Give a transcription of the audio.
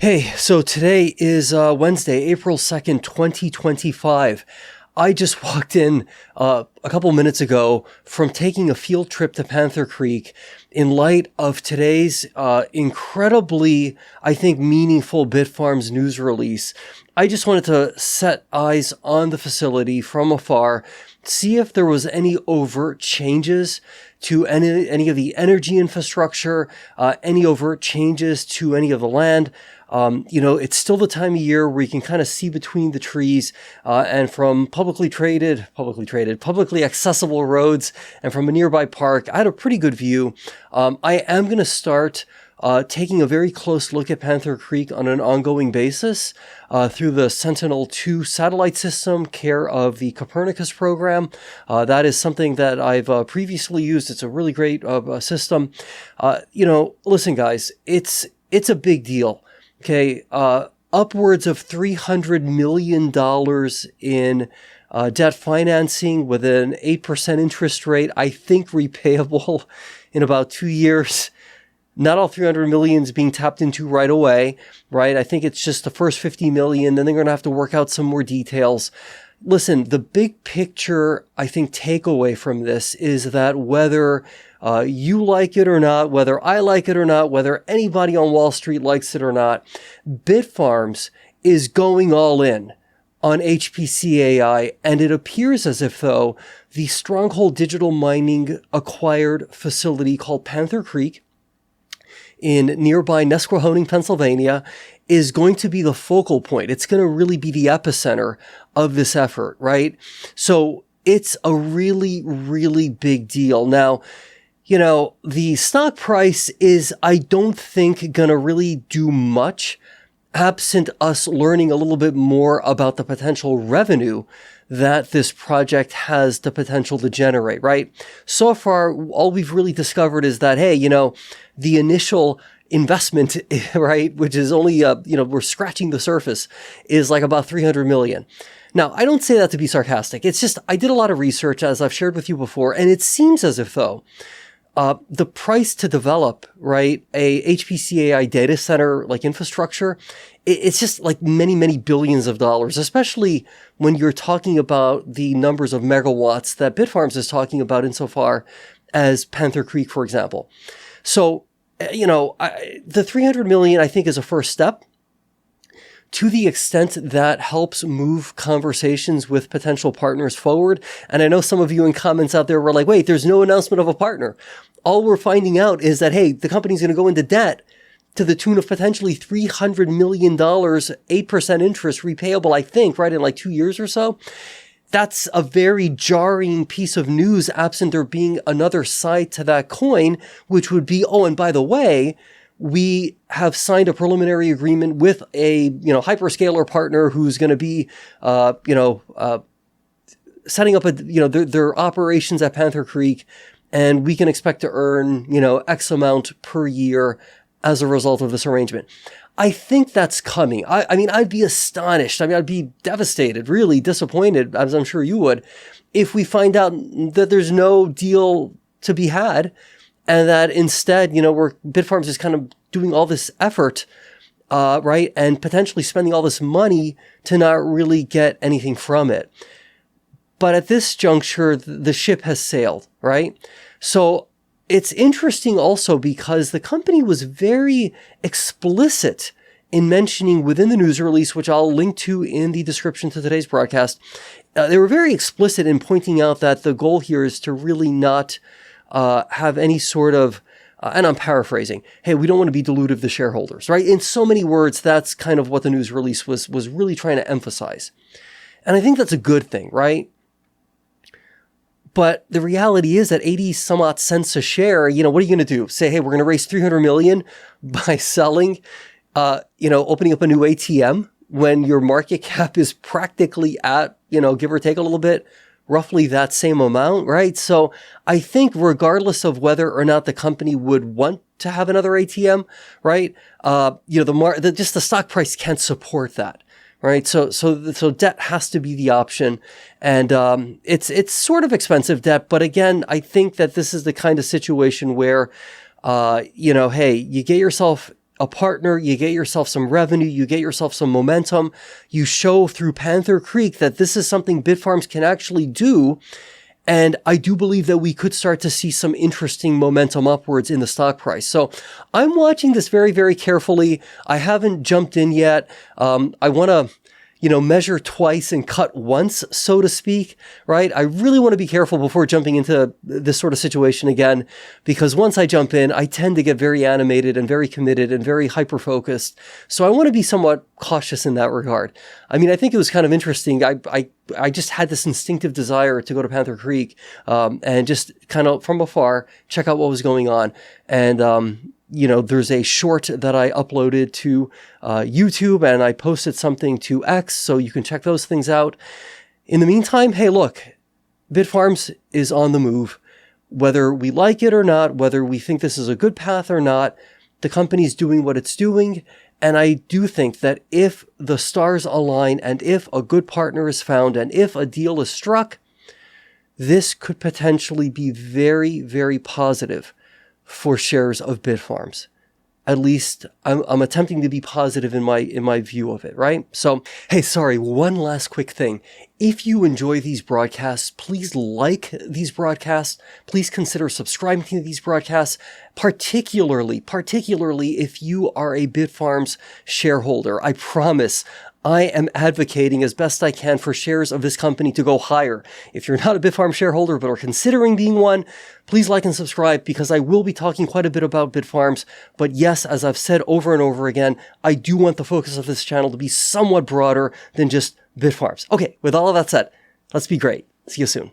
Hey, so today is Wednesday, April 2nd, 2025. I just walked in a couple minutes ago from taking a field trip to Panther Creek in light of today's incredibly, I think, meaningful Bitfarms news release. I just wanted to set eyes on the facility from afar, see if there was any overt changes to any of the energy infrastructure, any overt changes to any of the land. It's still the time of year where you can kind of see between the trees, and from publicly accessible roads and from a nearby park, I had a pretty good view. I am going to start taking a very close look at Panther Creek on an ongoing basis through the Sentinel-2 satellite system, care of the Copernicus program. That is something that I've previously used. It's a really great system. Listen, guys, it's a big deal. Okay, upwards of $300 million in debt financing with an 8% interest rate, I think repayable in about 2 years. Not all 300 million is being tapped into right away, right? I think it's just the first 50 million, then they're going to have to work out some more details. Listen, the big picture, I think, takeaway from this is that whether you like it or not, whether I like it or not, whether anybody on Wall Street likes it or not, Bitfarms is going all in on HPC AI, and it appears as if, though, the Stronghold Digital Mining acquired facility called Panther Creek in nearby Nesquehoning, Pennsylvania, is going to be the focal point. It's going to really be the epicenter of this effort, right? So it's a really, really big deal. Now, the stock price is, I don't think, going to really do much absent us learning a little bit more about the potential revenue that this project has the potential to generate, right? So far, all we've really discovered is that, hey, the initial investment, right, which is only, we're scratching the surface, is like about 300 million. Now, I don't say that to be sarcastic. It's just, I did a lot of research, as I've shared with you before, and it seems as if, though, the price to develop, right, a HPC AI data center like infrastructure, it's just like many, many billions of dollars, especially when you're talking about the numbers of megawatts that Bitfarms is talking about insofar as Panther Creek, for example. So, the 300 million, I think, is a first step. To the extent that helps move conversations with potential partners forward. And I know some of you in comments out there were like, wait, there's no announcement of a partner. All we're finding out is that, hey, the company's going to go into debt to the tune of potentially $300 million, 8% interest repayable, I think, right, in like 2 years or so. That's a very jarring piece of news, absent there being another side to that coin, which would be, oh, and by the way, we have signed a preliminary agreement with a, hyperscaler partner who's going to be, setting up their operations at Panther Creek, and we can expect to earn, X amount per year as a result of this arrangement. I think that's coming. I mean, I'd be astonished. I mean, I'd be devastated, really disappointed, as I'm sure you would, if we find out that there's no deal to be had, and that instead, Bitfarms is kind of doing all this effort, right, and potentially spending all this money to not really get anything from it. But at this juncture, the ship has sailed, right? So it's interesting also because the company was very explicit in mentioning within the news release, which I'll link to in the description to today's broadcast. They were very explicit in pointing out that the goal here is to really not have any sort of, and I'm paraphrasing, hey, we don't want to be dilutive to shareholders, right? In so many words, that's kind of what the news release was really trying to emphasize. And I think that's a good thing, right? But the reality is that 80 some odd cents a share, what are you going to do? Say, hey, we're going to raise 300 million by selling, opening up a new ATM when your market cap is practically at, give or take a little bit, roughly that same amount, right? So I think regardless of whether or not the company would want to have another ATM, right? Just the stock price can't support that. Right. So debt has to be the option. And, it's sort of expensive debt. But again, I think that this is the kind of situation where, hey, you get yourself a partner, you get yourself some revenue, you get yourself some momentum, you show through Panther Creek that this is something Bitfarms can actually do. And I do believe that we could start to see some interesting momentum upwards in the stock price. So I'm watching this very, very carefully. I haven't jumped in yet. I want to, measure twice and cut once, so to speak, right? I really want to be careful before jumping into this sort of situation again, because once I jump in, I tend to get very animated and very committed and very hyper-focused. So I want to be somewhat cautious in that regard. I mean, I think it was kind of interesting. I just had this instinctive desire to go to Panther Creek, and just kind of from afar, check out what was going on. And, there's a short that I uploaded to YouTube, and I posted something to X, so you can check those things out. In the meantime, hey, look, Bitfarms is on the move. Whether we like it or not, whether we think this is a good path or not, the company's doing what it's doing. And I do think that if the stars align and if a good partner is found and if a deal is struck, this could potentially be very, very positive for shares of Bitfarms. At least I'm attempting to be positive in my view of it, right? So, hey, sorry, one last quick thing. If you enjoy these broadcasts, please like these broadcasts. Please consider subscribing to these broadcasts, particularly if you are a Bitfarms shareholder. I promise I am advocating as best I can for shares of this company to go higher. If you're not a Bitfarms shareholder but are considering being one, please like and subscribe, because I will be talking quite a bit about Bitfarms. But yes, as I've said over and over again, I do want the focus of this channel to be somewhat broader than just Bitfarms. Okay, with all of that said, let's be great. See you soon.